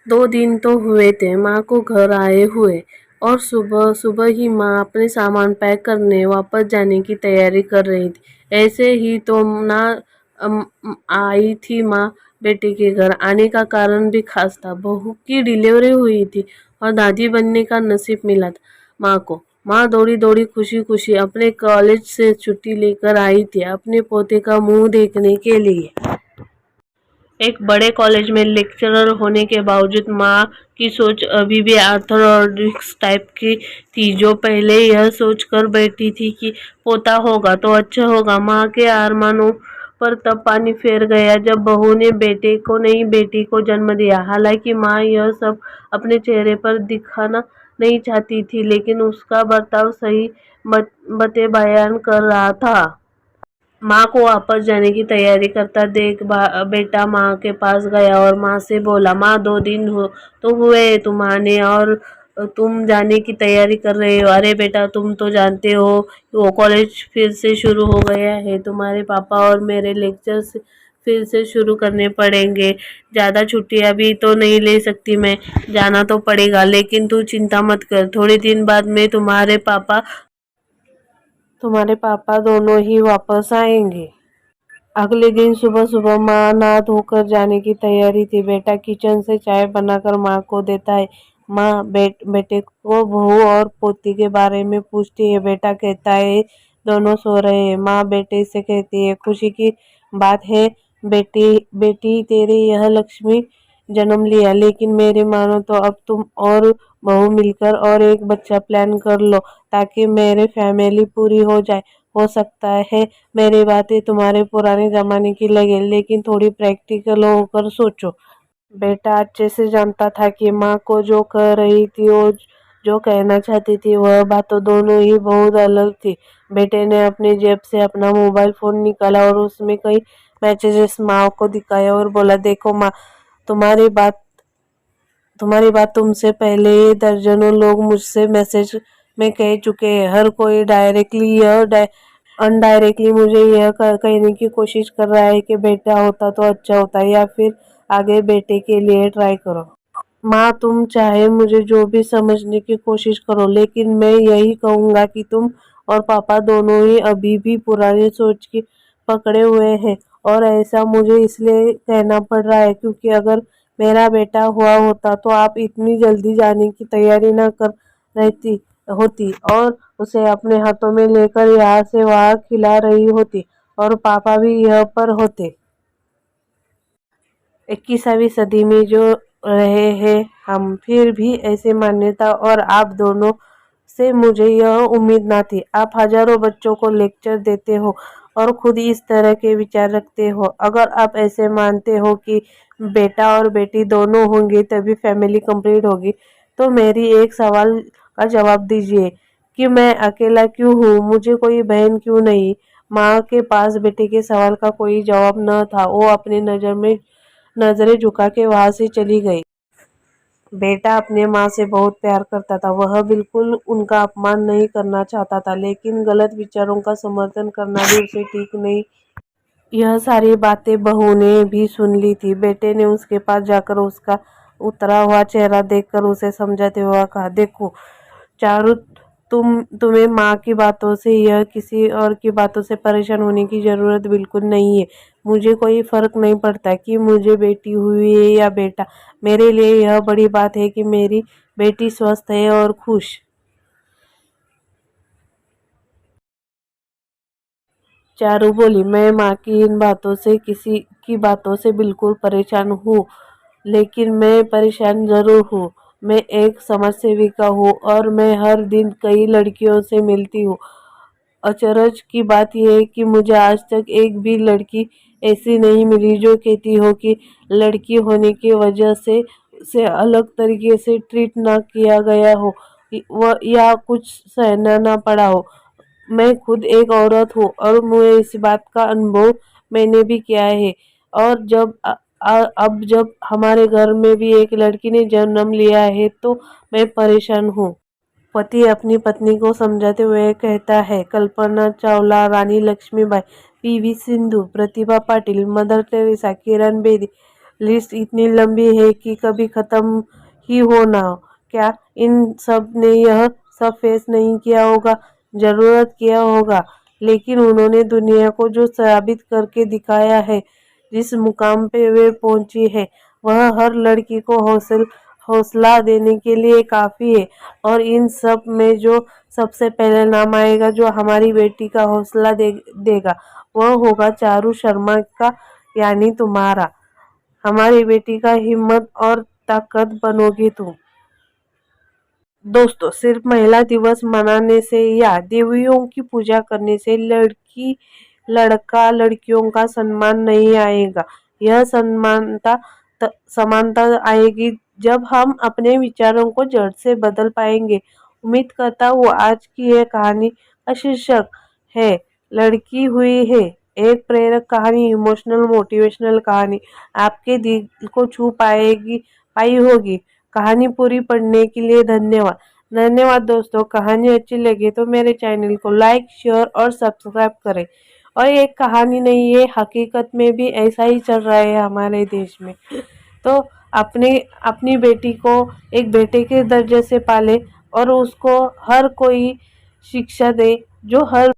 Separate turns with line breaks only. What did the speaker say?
2 दिन तो हुए थे माँ को घर आए हुए, और सुबह सुबह ही माँ अपने सामान पैक करने वापस जाने की तैयारी कर रही थी। ऐसे ही तो ना आई थी माँ। बेटे के घर आने का कारण भी खास था। बहू की डिलीवरी हुई थी और दादी बनने का नसीब मिला था माँ को। माँ दौड़ी दौड़ी खुशी खुशी अपने कॉलेज से छुट्टी लेकर आई थी अपने पोते का मुंह देखने के लिए। एक बड़े कॉलेज में लेक्चरर होने के बावजूद माँ की सोच अभी भी ऑर्थोडॉक्स टाइप की थी, जो पहले यह सोच कर बैठी थी कि पोता होगा तो अच्छा होगा। माँ के अरमानों पर तब पानी फेर गया जब बहू ने बेटे को नहीं बेटी को जन्म दिया। हालांकि माँ यह सब अपने चेहरे पर दिखाना नहीं चाहती थी, लेकिन उसका बर्ताव सही बातें बयान कर रहा था। माँ को वापस जाने की तैयारी करता देख बेटा माँ के पास गया और माँ से बोला, माँ 2 दिन तो हुए तुम आने और तुम जाने की तैयारी कर रहे हो। अरे बेटा, तुम तो जानते हो वो कॉलेज फिर से शुरू हो गया है। तुम्हारे पापा और मेरे लेक्चर्स फिर से शुरू करने पड़ेंगे। ज़्यादा छुट्टियाँ भी तो नहीं ले सकती मैं। जाना तो पड़ेगा, लेकिन तू चिंता मत कर, थोड़े दिन बाद में तुम्हारे पापा दोनों ही वापस आएंगे। अगले दिन सुबह सुबह माँ नहा धोकर जाने की तैयारी थी। बेटा किचन से चाय बनाकर माँ को देता है। माँ बेटे को बहू और पोती के बारे में पूछती है। बेटा कहता है दोनों सो रहे हैं। माँ बेटे से कहती है, खुशी की बात है बेटी बेटी तेरी यह लक्ष्मी जन्म लिया, लेकिन मेरी मानो तो अब तुम और बहू मिलकर और एक बच्चा प्लान कर लो ताकि मेरे फैमिली पूरी हो जाए। हो सकता है मेरी बातें तुम्हारे पुराने जमाने की लगे, लेकिन थोड़ी प्रैक्टिकल होकर सोचो। बेटा अच्छे से जानता था कि माँ को जो कह रही थी वो जो कहना चाहती थी वह बातें दोनों ही बहुत अलग थी। बेटे ने अपनी जेब से अपना मोबाइल फोन निकाला और उसमें कई मैसेजेस माँ को दिखाया और बोला, देखो माँ, तुम्हारी बात तुम्हारी बात तुमसे पहले दर्जनों लोग मुझसे मैसेज में कह चुके हैं। हर कोई डायरेक्टली या अनडायरेक्टली मुझे यह कहने की कोशिश कर रहा है कि बेटा होता तो अच्छा होता, या फिर आगे बेटे के लिए ट्राई करो। माँ, तुम चाहे मुझे जो भी समझने की कोशिश करो, लेकिन मैं यही कहूँगा कि तुम और पापा दोनों ही अभी भी पुरानी सोच की पकड़े हुए हैं। और ऐसा मुझे इसलिए कहना पड़ रहा है क्योंकि अगर मेरा बेटा हुआ होता तो आप इतनी जल्दी जाने की तैयारी न कर रहती होती और उसे अपने हाथों में लेकर यहाँ से वहाँ खिला रही होती, और पापा भी यह पर होते। 21वीं सदी में जो रहे हैं हम, फिर भी ऐसी मान्यता और आप दोनों से मुझे यह उम्मीद ना थी। आप हजारों बच्चों को लेक्चर देते हो और खुद इस तरह के विचार रखते हो। अगर आप ऐसे मानते हो कि बेटा और बेटी दोनों होंगे तभी फैमिली कंप्लीट होगी, तो मेरी एक सवाल का जवाब दीजिए कि मैं अकेला क्यों हूँ, मुझे कोई बहन क्यों नहीं। माँ के पास बेटे के सवाल का कोई जवाब न था। वो अपनी नजरें झुका के वहां से चली गई। बेटा अपने माँ से बहुत प्यार करता था। वह बिल्कुल उनका अपमान नहीं करना चाहता था, लेकिन गलत विचारों का समर्थन करना भी उसे ठीक नहीं। यह सारी बातें बहू ने भी सुन ली थी। बेटे ने उसके पास जाकर उसका उतरा हुआ चेहरा देखकर उसे समझाते हुए कहा, देखो चारू, तुम्हें माँ की बातों से या किसी और की बातों से परेशान होने की ज़रूरत बिल्कुल नहीं है। मुझे कोई फ़र्क नहीं पड़ता कि मुझे बेटी हुई है या बेटा। मेरे लिए यह बड़ी बात है कि मेरी बेटी स्वस्थ है और खुश। चारू बोली, मैं माँ की इन बातों से किसी की बातों से बिल्कुल परेशान हूँ, लेकिन मैं परेशान ज़रूर हूँ। मैं एक समाज सेविका हूँ और मैं हर दिन कई लड़कियों से मिलती हूँ। अचरज की बात यह है कि मुझे आज तक एक भी लड़की ऐसी नहीं मिली जो कहती हो कि लड़की होने की वजह से अलग तरीके से ट्रीट ना किया गया हो वह या कुछ सहना ना पड़ा हो। मैं खुद एक औरत हूँ और मुझे इस बात का अनुभव मैंने भी किया है। और अब जब हमारे घर में भी एक लड़की ने जन्म लिया है तो मैं परेशान हूँ। पति अपनी पत्नी को समझाते हुए कहता है, कल्पना चावला, रानी Lakshmibai, PV Sindhu, Pratibha Patil, mother Teresa, Kiran Bedi, list इतनी लंबी है कि कभी ख़त्म ही हो ना हो। क्या इन सब ने यह सब फेस नहीं किया होगा? ज़रूरत किया होगा, लेकिन उन्होंने दुनिया को जो साबित करके दिखाया है, जिस मुकाम पे वे पहुंची है, वह हर लड़की को हौसला देने के लिए काफ़ी है। और इन सब में जो सबसे पहले नाम आएगा, जो हमारी बेटी का हौसला देगा, वह होगा चारू शर्मा का, यानी तुम्हारा। हमारी बेटी का हिम्मत और ताकत बनोगी तुम। दोस्तों, सिर्फ महिला दिवस मनाने से या देवियों की पूजा करने से लड़का लड़कियों का सम्मान नहीं आएगा। यह समानता आएगी जब हम अपने विचारों को जड़ से बदल पाएंगे। उम्मीद करता हूँ आज की यह कहानी का शीर्षक है लड़की हुई है, एक प्रेरक कहानी, इमोशनल मोटिवेशनल कहानी आपके दिल को छू पाई होगी। कहानी पूरी पढ़ने के लिए धन्यवाद दोस्तों। कहानी अच्छी लगी तो मेरे चैनल को लाइक, शेयर और सब्सक्राइब करें। और ये कहानी नहीं, ये हकीकत में भी ऐसा ही चल रहा है हमारे देश में। तो अपनी बेटी को एक बेटे के दर्जे से पाले और उसको हर कोई शिक्षा दे, जो हर